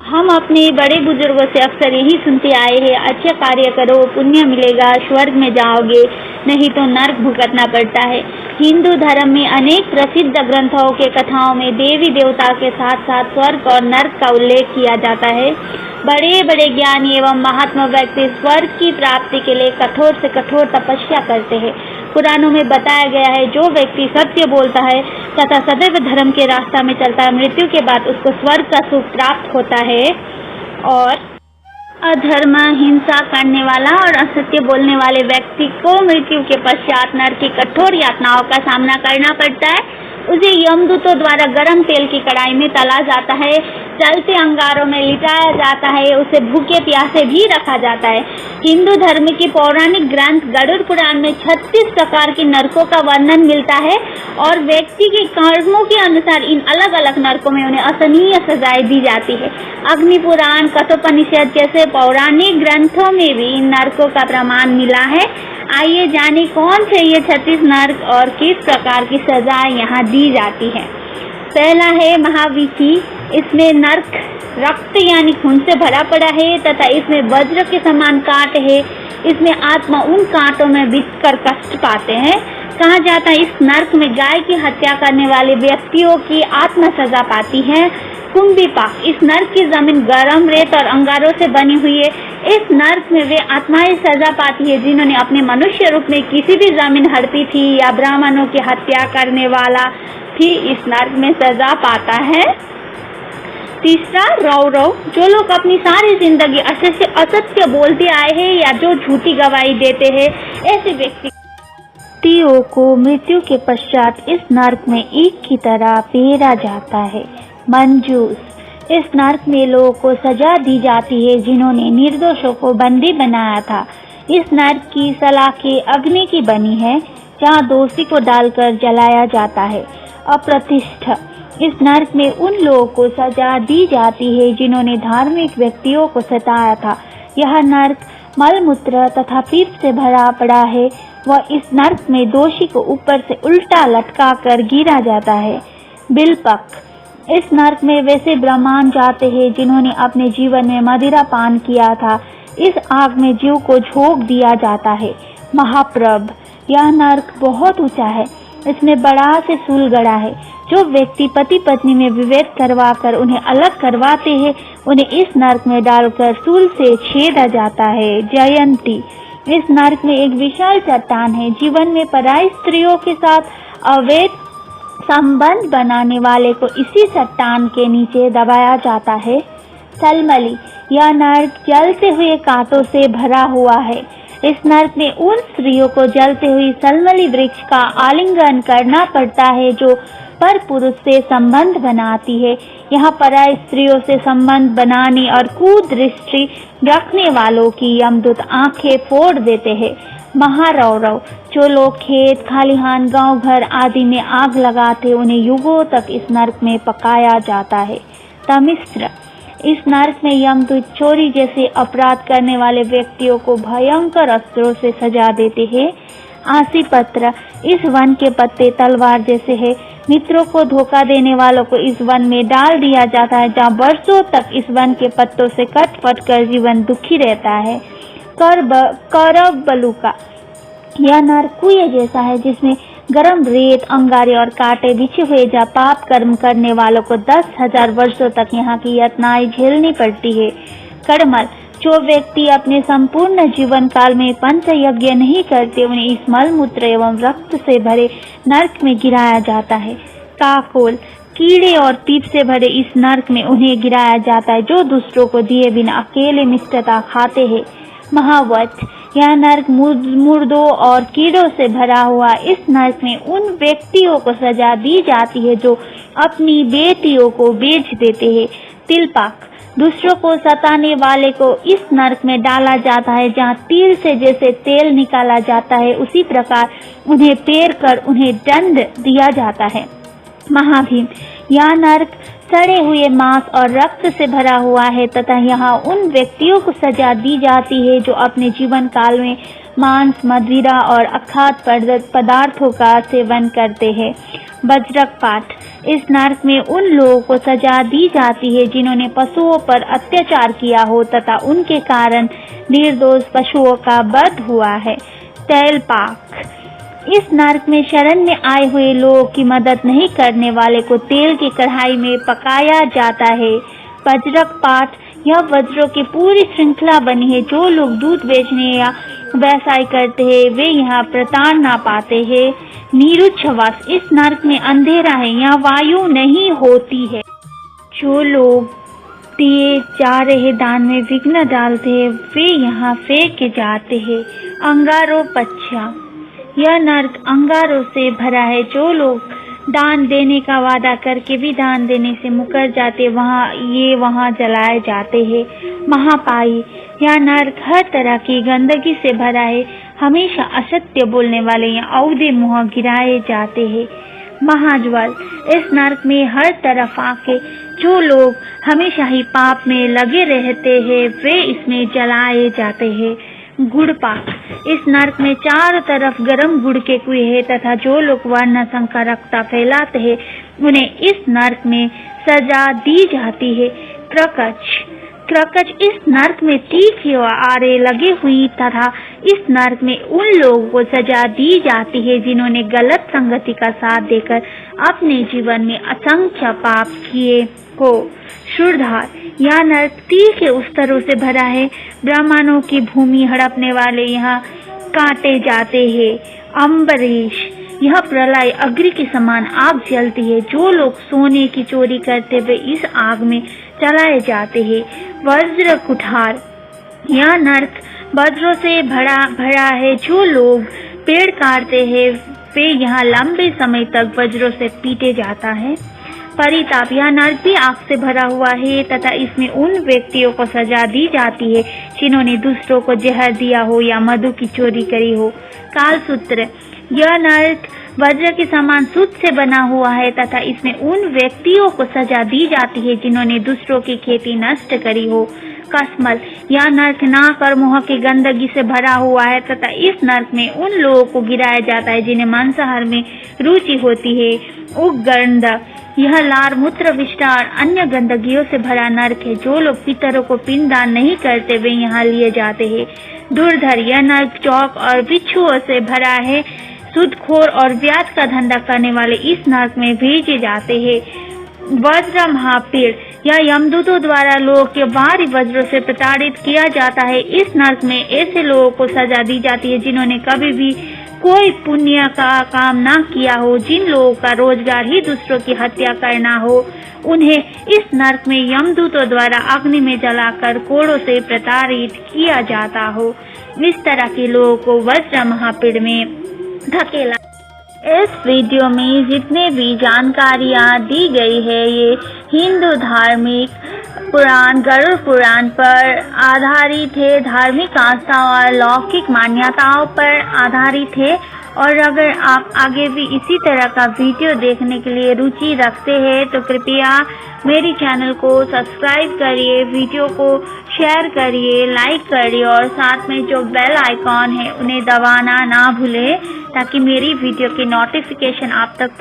हम अपने बड़े बुजुर्गों से अक्सर यही सुनते आए हैं, अच्छे कार्य करो, पुण्य मिलेगा, स्वर्ग में जाओगे, नहीं तो नर्क भुगतना पड़ता है। हिंदू धर्म में अनेक प्रसिद्ध ग्रंथों के कथाओं में देवी देवता के साथ साथ स्वर्ग और नर्क का उल्लेख किया जाता है। बड़े बड़े ज्ञानी एवं महात्मा व्यक्ति स्वर्ग की प्राप्ति के लिए कठोर से कठोर तपस्या करते हैं। पुराणों में बताया गया है, जो व्यक्ति सत्य बोलता है तथा सदैव धर्म के रास्ता में चलता है, मृत्यु के बाद उसको स्वर्ग का सुख प्राप्त होता है। और अधर्म, हिंसा करने वाला और असत्य बोलने वाले व्यक्ति को मृत्यु के पश्चात नरक की कठोर यातनाओं का सामना करना पड़ता है। उसे यमदूतों द्वारा गर्म तेल की कढ़ाई में तला जाता है, जलते अंगारों में लिटाया जाता है, उसे भूखे प्यासे भी रखा जाता है। हिंदू धर्म की पौराणिक ग्रंथ गरुड़ पुराण में 36 प्रकार के नरकों का वर्णन मिलता है और व्यक्ति के कर्मों के अनुसार इन अलग अलग नरकों में उन्हें असहनीय सजाएं दी जाती है। अग्नि पुराण, कठोपनिषद जैसे पौराणिक ग्रंथों में भी इन नरकों का प्रमाण मिला है। आइए जाने कौन से ये 36 नरक और किस प्रकार की सजाएं यहाँ दी जाती है। पहला है महावीची। इसमें नरक रक्त यानी खून से भरा पड़ा है तथा इसमें वज्र के समान कांट है। इसमें आत्मा उन कांटों में बिछकर कष्ट पाते हैं। कहा जाता है इस नरक में गाय की हत्या करने वाले व्यक्तियों की आत्मा सजा पाती है। कुंभीपाक। इस नरक की जमीन गरम रेत और अंगारों से बनी हुई है। इस नरक में वे आत्माएं सजा पाती है जिन्होंने अपने मनुष्य रूप में किसी भी जमीन हड़पी थी या ब्राह्मणों की हत्या करने वाला भी इस नरक में सजा पाता है। तीसरा रौरव। जो लोग अपनी सारी जिंदगी असत्य बोलते आए हैं या जो झूठी गवाही देते हैं, ऐसे व्यक्तियों को मृत्यु के पश्चात इस नरक में एक की तरह पेरा जाता है। मंजूस। इस नरक में लोगों को सजा दी जाती है जिन्होंने निर्दोषों को बंदी बनाया था। इस नरक की सलाखें अग्नि की बनी है जहाँ दोषी को डालकर जलाया जाता है। अप्रतिष्ठ। इस नरक में उन लोगों को सजा दी जाती है जिन्होंने धार्मिक व्यक्तियों को सताया था। यह नरक मलमूत्र तथा पीप से भरा पड़ा है। वह इस नरक में दोषी को ऊपर से उल्टा लटका कर गिरा जाता है। बिलपक। इस नरक में वैसे ब्राह्मण जाते हैं जिन्होंने अपने जीवन में मदिरा पान किया था। इस आग में जीव को झोंक दिया जाता है। महाप्रभ। यह नरक बहुत ऊंचा है। इसमें बड़ा से सूल गड़ा है। जो व्यक्ति पति पत्नी में विभेद करवा कर उन्हें अलग करवाते हैं, उन्हें इस नरक में डालकर सूल से छेदा जाता है। जयंती। इस नरक में एक विशाल चट्टान है। जीवन में पराई स्त्रियों के साथ अवैध संबंध बनाने वाले को इसी चट्टान के नीचे दबाया जाता है। सलमली। यह नरक जलते हुए कांटों से भरा हुआ है। इस नरक में उन स्त्रियों को जलते हुए सलमली वृक्ष का आलिंगन करना पड़ता है जो पर पुरुष से संबंध बनाती है। यहाँ पराई स्त्रियों से संबंध बनाने और कुदृष्टि रखने वालों की यमदूत आंखें फोड़ देते हैं। महारौरव। जो लोग खेत खलिहान गांव घर आदि में आग लगाते उन्हें युगों तक इस नरक में पकाया जाता है। तमिश्र। इस नरक में यमदूत चोरी जैसे अपराध करने वाले व्यक्तियों को भयंकर अस्त्रों से सजा देते हैं। आसीपत्र। इस वन के पत्ते तलवार जैसे है। मित्रों को धोखा देने वालों को इस वन में डाल दिया जाता है जहाँ वर्षों तक इस वन के पत्तों से कट पट कर जीवन दुखी रहता है। करबलुका। यह नरक कुएं जैसा है जिसमें गरम रेत, अंगारे और कांटे बिछे हुए जहाँ पाप कर्म करने वालों को 10,000 वर्षों तक यहाँ की यातनाएं झेलनी पड़ती है। कड़मल। जो व्यक्ति अपने संपूर्ण जीवन काल में पंच यज्ञ नहीं करते उन्हें इस मलमूत्र एवं रक्त से भरे नरक में गिराया जाता है। काकोल। कीड़े और पीप से भरे इस नरक में उन्हें गिराया जाता है जो दूसरों को दिए बिना अकेले मिष्टता खाते हैं। महावत। यह नरक मुर्दों और कीड़ों से भरा हुआ। इस नरक में उन व्यक्तियों को सजा दी जाती है जो अपनी बेटियों को बेच देते हैं। तिलपाक। दूसरों को सताने वाले को इस नरक में डाला जाता है जहाँ तिल से जैसे तेल निकाला जाता है उसी प्रकार उन्हें पेर कर उन्हें दंड दिया जाता है। महाभीम। यह नर्क सड़े हुए मांस और रक्त से भरा हुआ है तथा यहाँ उन व्यक्तियों को सजा दी जाती है जो अपने जीवन काल में मांस, मदिरा और अखाद्य पदार्थों का सेवन करते हैं। वज्रक पाठ। इस नर्क में उन लोगों को सजा दी जाती है जिन्होंने पशुओं पर अत्याचार किया हो तथा उनके कारण निर्दोष पशुओं का वध हुआ है। तैलपाक। इस नर्क में शरण में आए हुए लोगों की मदद नहीं करने वाले को तेल की कढ़ाई में पकाया जाता है। वज्रक पाठ। यह वज्रों की पूरी श्रृंखला बनी है। जो लोग दूध बेचने या व्यवसाय करते हैं वे यहाँ प्रताड़ना पाते हैं। नीरुच्छवास। इस नर्क में अंधेरा है, यहाँ वायु नहीं होती है। जो लोग दिए जा रहे दान में विघ्न डालते हैं वे यहाँ फेंके जाते हैं। अंगारो पच्छा। यह नर्क अंगारों से भरा है। जो लोग दान देने का वादा करके भी दान देने से मुकर जाते वहाँ जलाए जाते हैं। महापाई। यह नर्क हर तरह की गंदगी से भरा है। हमेशा असत्य बोलने वाले यहाँ औदे मुँह गिराए जाते हैं। महाज्वल। इस नर्क में हर तरफ आके जो लोग हमेशा ही पाप में लगे रहते हैं वे इसमें जलाए जाते हैं। गुड़पाक। इस नर्क में चारों तरफ गर्म गुड़ के कुएं हैं तथा जो लोग वर्ण संकरकता फैलाते हैं उन्हें इस नर्क में सजा दी जाती है। क्रकच। क्रकच। इस नर्क में तीखी आरे लगी हुई तथा इस नर्क में उन लोगों को सजा दी जाती है जिन्होंने गलत संगति का साथ देकर अपने जीवन में असंख्य पाप किए हो। शूरधार। यह नर्क तीखे स्तरों से भरा है। ब्राह्मणों की भूमि हड़पने वाले यहाँ काटे जाते हैं। अम्बरीश। यह प्रलय अग्नि के समान आग जलती है। जो लोग सोने की चोरी करते हुए इस आग में चलाए जाते हैं। वज्र कुठार। यह नर्क वज्रों से भरा है। जो लोग पेड़ काटते हैं वे यहाँ लंबे समय तक वज्रों से पीटे जाता है। परिताप। यह नर्क भी आग से भरा हुआ है तथा इसमें उन व्यक्तियों को सजा दी जाती है जिन्होंने दूसरों को जहर दिया हो या मधु की चोरी करी हो। कालसूत्र। यह नर्क वज्र के समान सूत से बना हुआ है तथा इसमें उन व्यक्तियों को सजा दी जाती है जिन्होंने दूसरों की खेती नष्ट करी हो। कसमल। यह नर्क नाक और मुंह की गंदगी से भरा हुआ है तथा इस नर्क में उन लोगों को गिराया जाता है जिन्हें मांसाहार में रुचि होती है। उग्गंध। यह लार, मूत्र, विष्ठा और अन्य गंदगियों से भरा नर्क है। जो लोग पितरों को पिंडदान नहीं करते वे यहाँ लिए जाते हैं। दुर्धर। यह नर्क चौक और बिच्छुओं से भरा है। सूदखोर और ब्याज का धंधा करने वाले इस नर्क में भेजे जाते हैं। वज्र महापीड़। यह यमदूतों द्वारा लोगों के भारी वज्रों से प्रताड़ित किया जाता है। इस नर्क में ऐसे लोगों को सजा दी जाती है जिन्होंने कभी भी कोई पुण्य का काम ना किया हो। जिन लोगों का रोजगार ही दूसरों की हत्या करना हो उन्हें इस नर्क में यमदूतों द्वारा अग्नि में जलाकर कोड़ों से प्रताड़ित किया जाता हो। इस तरह के लोगों को वज्र महापीड़ में धकेला। इस वीडियो में जितने भी जानकारियाँ दी गई है ये हिंदू धार्मिक पुराण गरुड़ पुराण पर आधारित है। धार्मिक आस्था और लौकिक मान्यताओं पर आधारित है। और अगर आप आगे भी इसी तरह का वीडियो देखने के लिए रुचि रखते हैं तो कृपया मेरी चैनल को सब्सक्राइब करिए, वीडियो को शेयर करिए, लाइक करिए और साथ में जो बेल आइकॉन है उन्हें दबाना ना भूलें ताकि मेरी वीडियो की नोटिफिकेशन आप तक